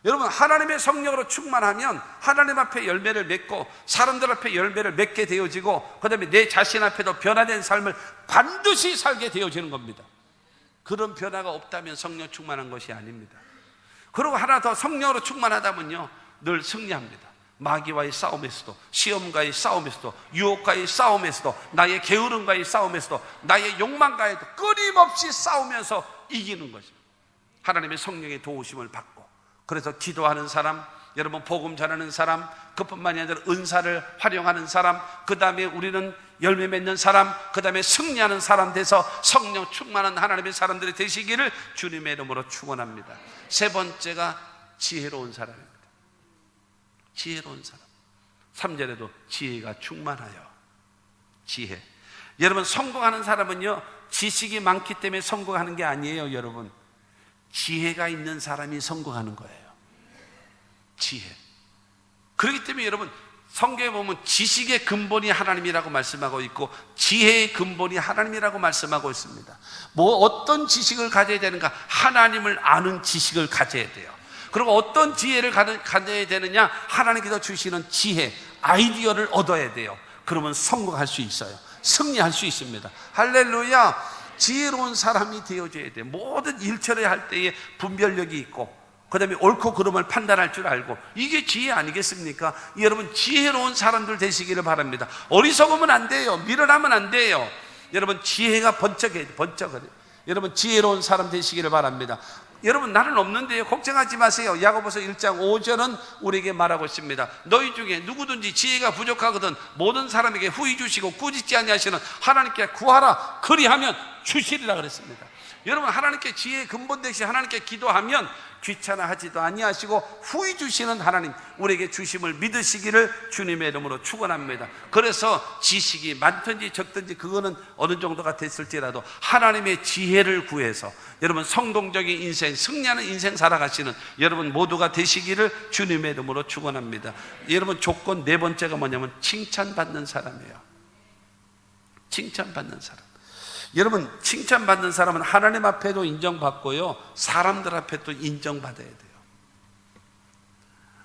여러분 하나님의 성령으로 충만하면 하나님 앞에 열매를 맺고 사람들 앞에 열매를 맺게 되어지고, 그 다음에 내 자신 앞에도 변화된 삶을 반드시 살게 되어지는 겁니다. 그런 변화가 없다면 성령 충만한 것이 아닙니다. 그리고 하나 더, 성령으로 충만하다면요 늘 승리합니다. 마귀와의 싸움에서도, 시험과의 싸움에서도, 유혹과의 싸움에서도, 나의 게으름과의 싸움에서도, 나의 욕망과에도 끊임없이 싸우면서 이기는 것입니다. 하나님의 성령의 도우심을 받고. 그래서 기도하는 사람, 여러분 복음 전하는 사람, 그뿐만이 아니라 은사를 활용하는 사람, 그 다음에 우리는 열매 맺는 사람, 그 다음에 승리하는 사람 돼서 성령 충만한 하나님의 사람들이 되시기를 주님의 이름으로 축원합니다. 세 번째가 지혜로운 사람입니다. 지혜로운 사람. 3절에도 지혜가 충만하여. 지혜. 여러분 성공하는 사람은요 지식이 많기 때문에 성공하는 게 아니에요. 여러분 지혜가 있는 사람이 성공하는 거예요. 지혜. 그렇기 때문에 여러분 성경에 보면 지식의 근본이 하나님이라고 말씀하고 있고 지혜의 근본이 하나님이라고 말씀하고 있습니다. 뭐 어떤 지식을 가져야 되는가? 하나님을 아는 지식을 가져야 돼요. 그리고 어떤 지혜를 가져야 되느냐? 하나님께서 주시는 지혜, 아이디어를 얻어야 돼요. 그러면 성공할 수 있어요. 승리할 수 있습니다. 할렐루야. 지혜로운 사람이 되어줘야 돼요. 모든 일처리를 할 때에 분별력이 있고, 그 다음에 옳고 그름을 판단할 줄 알고, 이게 지혜 아니겠습니까? 여러분 지혜로운 사람들 되시기를 바랍니다. 어리석으면 안 돼요. 미련하면 안 돼요. 여러분 지혜가 번쩍해요. 여러분 지혜로운 사람 되시기를 바랍니다. 여러분 나는 없는데요, 걱정하지 마세요. 야고보서 1장 5절은 우리에게 말하고 있습니다. 너희 중에 누구든지 지혜가 부족하거든 모든 사람에게 후히 주시고 꾸짖지 아니하시는 하나님께 구하라, 그리하면 주시리라 그랬습니다. 여러분 하나님께 지혜의 근본 되시 하나님께 기도하면 귀찮아하지도 아니하시고 후히 주시는 하나님, 우리에게 주심을 믿으시기를 주님의 이름으로 축원합니다. 그래서 지식이 많든지 적든지 그거는 어느 정도가 됐을지라도 하나님의 지혜를 구해서 여러분 성공적인 인생, 승리하는 인생 살아가시는 여러분 모두가 되시기를 주님의 이름으로 축원합니다. 여러분 조건 네 번째가 뭐냐면 칭찬받는 사람이에요. 칭찬받는 사람. 여러분 칭찬받는 사람은 하나님 앞에도 인정받고요 사람들 앞에도 인정받아야 돼요.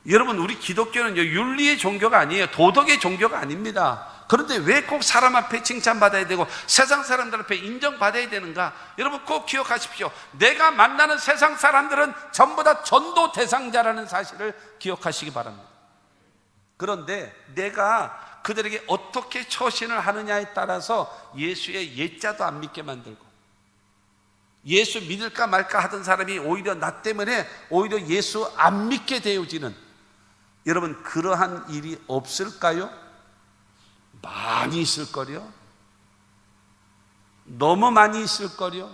여러분 우리 기독교는요 윤리의 종교가 아니에요. 도덕의 종교가 아닙니다. 그런데 왜 꼭 사람 앞에 칭찬받아야 되고 세상 사람들 앞에 인정받아야 되는가? 여러분 꼭 기억하십시오. 내가 만나는 세상 사람들은 전부 다 전도 대상자라는 사실을 기억하시기 바랍니다. 그런데 내가 그들에게 어떻게 처신을 하느냐에 따라서 예수의 예자도 안 믿게 만들고, 예수 믿을까 말까 하던 사람이 오히려 나 때문에 오히려 예수 안 믿게 되어지는, 여러분 그러한 일이 없을까요? 많이 있을걸요? 너무 많이 있을걸요?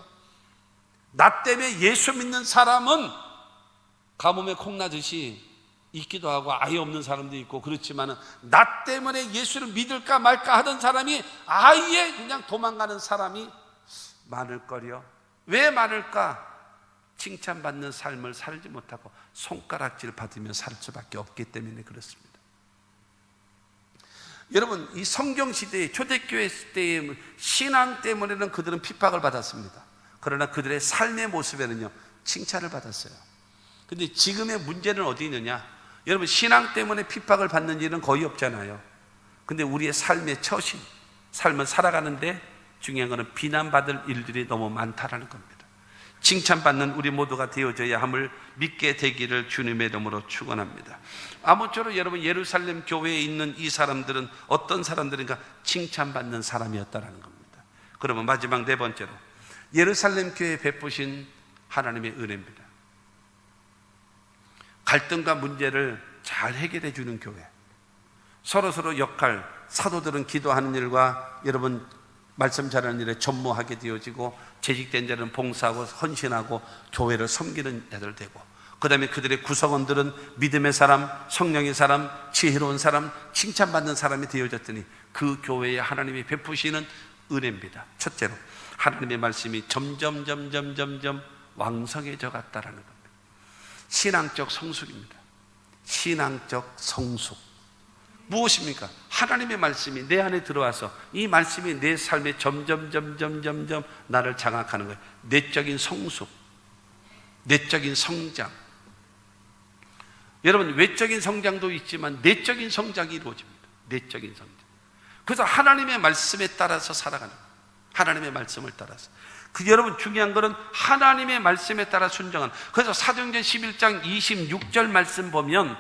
나 때문에 예수 믿는 사람은 가뭄에 콩나듯이 있기도 하고 아예 없는 사람도 있고, 그렇지만 나 때문에 예수를 믿을까 말까 하던 사람이 아예 그냥 도망가는 사람이 많을걸요? 왜 많을까? 칭찬받는 삶을 살지 못하고 손가락질 받으며 살 수밖에 없기 때문에 그렇습니다. 여러분, 이 성경시대의 초대교회 때의 신앙 때문에는 그들은 핍박을 받았습니다. 그러나 그들의 삶의 모습에는요 칭찬을 받았어요. 근데 지금의 문제는 어디 있느냐? 여러분, 신앙 때문에 핍박을 받는 일은 거의 없잖아요. 근데 우리의 삶의 처신, 삶을 살아가는데 중요한 것은 비난받을 일들이 너무 많다라는 겁니다. 칭찬받는 우리 모두가 되어져야 함을 믿게 되기를 주님의 이름으로 축원합니다. 아무쪼록 여러분, 예루살렘 교회에 있는 이 사람들은 어떤 사람들인가? 칭찬받는 사람이었다라는 겁니다. 그러면 마지막 네 번째로, 예루살렘 교회에 베푸신 하나님의 은혜입니다. 갈등과 문제를 잘 해결해 주는 교회, 서로 역할, 사도들은 기도하는 일과 여러분 말씀 전하는 일에 전무하게 되어지고, 재직된 자는 봉사하고 헌신하고 교회를 섬기는 자들 되고, 그 다음에 그들의 구성원들은 믿음의 사람, 성령의 사람, 지혜로운 사람, 칭찬받는 사람이 되어졌더니 그 교회에 하나님이 베푸시는 은혜입니다. 첫째로, 하나님의 말씀이 점점 왕성해져 갔다라는 겁니다. 신앙적 성숙입니다. 신앙적 성숙. 무엇입니까? 하나님의 말씀이 내 안에 들어와서 이 말씀이 내 삶에 점점 나를 장악하는 거예요. 내적인 성숙, 내적인 성장. 여러분, 외적인 성장도 있지만 내적인 성장이 이루어집니다. 내적인 성장. 그래서 하나님의 말씀에 따라서 살아가는 거예요. 하나님의 말씀을 따라서. 여러분, 중요한 것은 하나님의 말씀에 따라 순종하는. 그래서 사도행전 11장 26절 말씀 보면,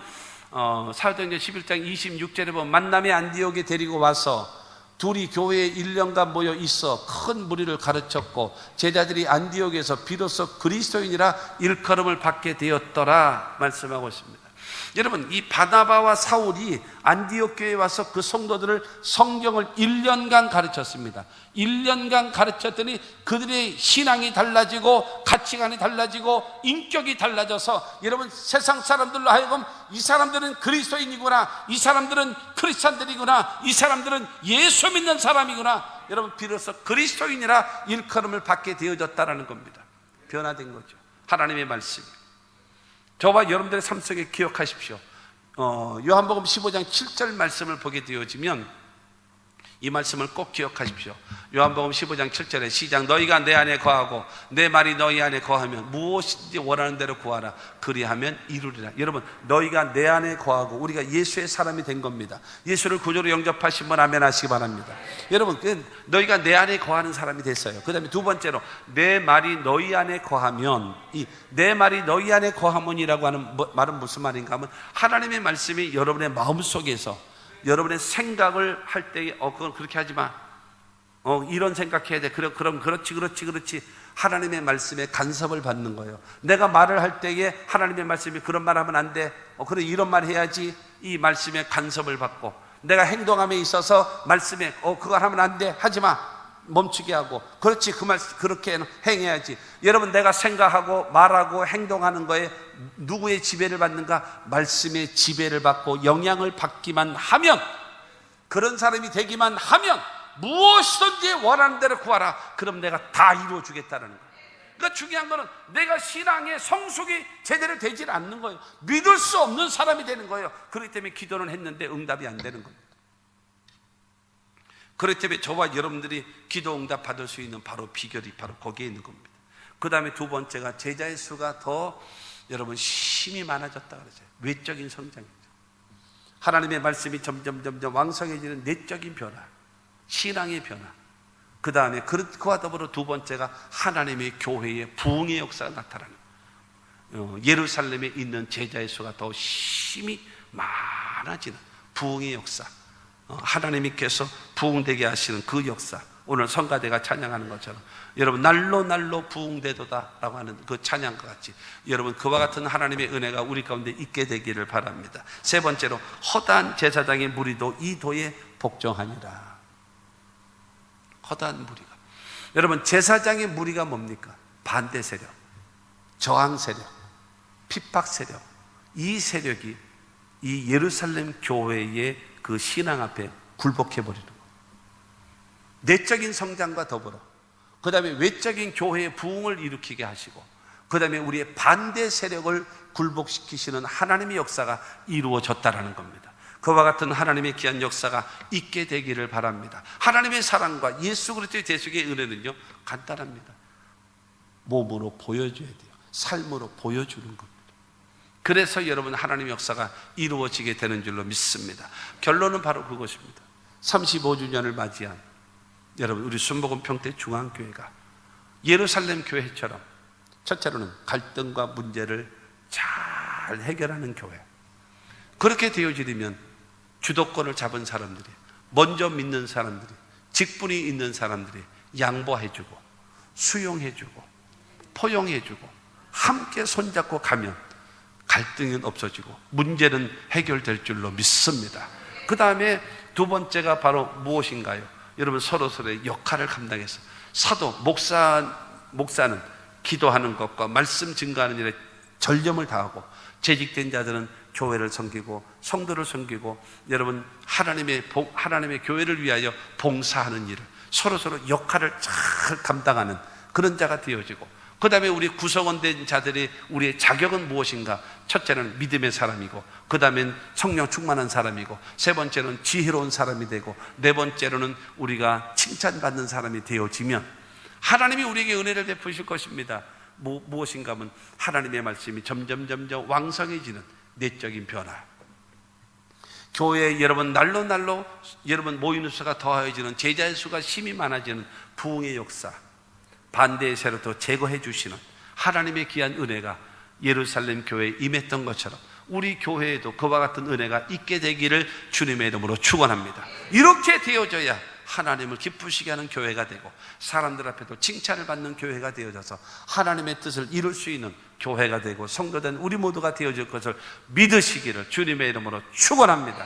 사도행전 11장 26절에 보면, 만남의 안디옥에 데리고 와서 둘이 교회에 1년간 모여 있어 큰 무리를 가르쳤고, 제자들이 안디옥에서 비로소 그리스도인이라 일컬음을 받게 되었더라 말씀하고 있습니다. 여러분, 이 바나바와 사울이 안디옥 교회에 와서 그 성도들을 성경을 1년간 가르쳤습니다. 1년간 가르쳤더니 그들의 신앙이 달라지고 가치관이 달라지고 인격이 달라져서, 여러분, 세상 사람들로 하여금 이 사람들은 그리스도인이구나, 이 사람들은 크리스찬들이구나, 이 사람들은 예수 믿는 사람이구나, 여러분 비로소 그리스도인이라 일컬음을 받게 되어졌다라는 겁니다. 변화된 거죠. 하나님의 말씀이. 저와 여러분들의 삶 속에 기억하십시오. 요한복음 15장 7절 말씀을 보게 되어지면 이 말씀을 꼭 기억하십시오. 요한복음 15장 7절에 시작, 너희가 내 안에 거하고 내 말이 너희 안에 거하면 무엇이든지 원하는 대로 구하라, 그리하면 이루리라. 여러분, 너희가 내 안에 거하고, 우리가 예수의 사람이 된 겁니다. 예수를 구주로 영접하신 분 아멘 하시기 바랍니다. 여러분, 너희가 내 안에 거하는 사람이 됐어요. 그 다음에 두 번째로, 내 말이 너희 안에 거하면, 이 내 말이 너희 안에 거하면이라고 하는 말은 무슨 말인가 하면, 하나님의 말씀이 여러분의 마음속에서, 여러분의 생각을 할 때에 그건 그렇게 하지 마, 이런 생각해야 돼, 그럼 그렇지 하나님의 말씀에 간섭을 받는 거예요. 내가 말을 할 때에 하나님의 말씀이 그런 말 하면 안 돼, 그래 이런 말 해야지, 이 말씀에 간섭을 받고, 내가 행동함에 있어서 말씀에 그걸 하면 안 돼, 하지 마, 멈추게 하고, 그렇지 그렇게 행해야지. 여러분, 내가 생각하고 말하고 행동하는 거에 누구의 지배를 받는가? 말씀의 지배를 받고 영향을 받기만 하면, 그런 사람이 되기만 하면 무엇이든지 원하는 대로 구하라, 그럼 내가 다 이루어 주겠다는 거예요. 그러니까 중요한 거는 내가 신앙의 성숙이 제대로 되질 않는 거예요. 믿을 수 없는 사람이 되는 거예요. 그렇기 때문에 기도는 했는데 응답이 안 되는 겁니다. 그렇기 때문에 저와 여러분들이 기도 응답 받을 수 있는 바로 비결이 바로 거기에 있는 겁니다. 그 다음에 두 번째가, 제자의 수가 더 여러분 힘이 많아졌다 그러죠. 외적인 성장이죠. 하나님의 말씀이 점점 왕성해지는 내적인 변화, 신앙의 변화. 그 다음에 그와 더불어 두 번째가 하나님의 교회의 부흥의 역사가 나타나는 거예요. 예루살렘에 있는 제자의 수가 더 심히 많아지는 부흥의 역사. 하나님께서 부흥되게 하시는 그 역사. 오늘 성가대가 찬양하는 것처럼 여러분 날로 부흥되도다 라고 하는 그 찬양과 같이 여러분 그와 같은 하나님의 은혜가 우리 가운데 있게 되기를 바랍니다. 세 번째로 허다한 제사장의 무리도 이 도에 복종하니라. 허다한 무리가, 여러분 제사장의 무리가 뭡니까? 반대 세력, 저항 세력, 핍박 세력. 이 세력이 이 예루살렘 교회의 그 신앙 앞에 굴복해버리는 거예요. 내적인 성장과 더불어 그 다음에 외적인 교회의 부흥을 일으키게 하시고 그 다음에 우리의 반대 세력을 굴복시키시는 하나님의 역사가 이루어졌다라는 겁니다. 그와 같은 하나님의 귀한 역사가 있게 되기를 바랍니다. 하나님의 사랑과 예수 그리스도의 대속의 은혜는요 간단합니다. 몸으로 보여줘야 돼요. 삶으로 보여주는 겁니다. 그래서 여러분 하나님의 역사가 이루어지게 되는 줄로 믿습니다. 결론은 바로 그것입니다. 35주년을 맞이한 여러분 우리 순복음 평택 중앙교회가 예루살렘 교회처럼 첫째로는 갈등과 문제를 잘 해결하는 교회, 그렇게 되어지려면 주도권을 잡은 사람들이, 먼저 믿는 사람들이, 직분이 있는 사람들이 양보해주고 수용해주고 포용해주고 함께 손잡고 가면 갈등은 없어지고 문제는 해결될 줄로 믿습니다. 그 다음에 두 번째가 바로 무엇인가요? 여러분 서로서로의 역할을 감당해서 사도, 목사는 기도하는 것과 말씀 증거하는 일에 전념을 다하고 재직된 자들은 교회를 섬기고 성도를 섬기고 여러분 하나님의 교회를 위하여 봉사하는 일을 서로서로 역할을 잘 감당하는 그런 자가 되어지고 그 다음에 우리 구성원된 자들이 우리의 자격은 무엇인가? 첫째는 믿음의 사람이고 그 다음엔 성령 충만한 사람이고 세 번째는 지혜로운 사람이 되고 네 번째로는 우리가 칭찬받는 사람이 되어지면 하나님이 우리에게 은혜를 베푸실 것입니다. 무엇인가 하면 하나님의 말씀이 점점 왕성해지는 내적인 변화, 교회에 여러분 날로 여러분 모이는 수가 더해지는 제자의 수가 심히 많아지는 부흥의 역사, 반대의 세력도 제거해 주시는 하나님의 귀한 은혜가 예루살렘 교회에 임했던 것처럼 우리 교회에도 그와 같은 은혜가 있게 되기를 주님의 이름으로 축원합니다. 이렇게 되어져야 하나님을 기쁘시게 하는 교회가 되고 사람들 앞에도 칭찬을 받는 교회가 되어져서 하나님의 뜻을 이룰 수 있는 교회가 되고 성도된 우리 모두가 되어질 것을 믿으시기를 주님의 이름으로 축원합니다.